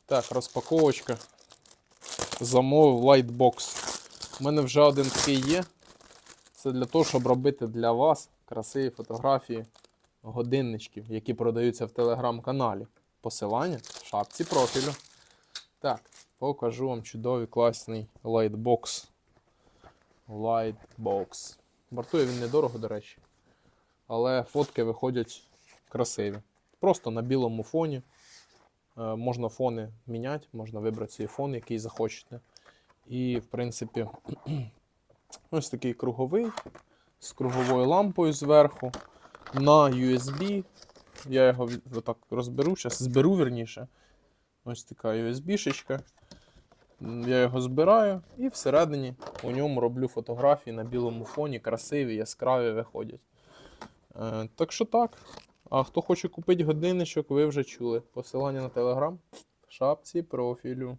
Так, розпаковочка. Замовив лайтбокс. У мене вже один такий є. Це для того, щоб робити для вас красиві фотографії годинничків, які продаються в телеграм-каналі. Посилання в шапці профілю. Так, покажу вам чудовий класний лайтбокс. Лайтбокс. Вартує він недорого, до речі. Але фотки виходять красиві. Просто на білому фоні. Можна фони міняти, можна вибрати свій фон, який захочете. І, в принципі, ось такий круговий, з круговою лампою зверху, на USB. Я його отак розберу, зараз зберу, вірніше. Ось така USB-шечка. Я його збираю і всередині у ньому роблю фотографії на білому фоні, красиві, яскраві виходять. Так що так. А хто хоче купити годинничок, ви вже чули. Посилання на Telegram в шапці профілю.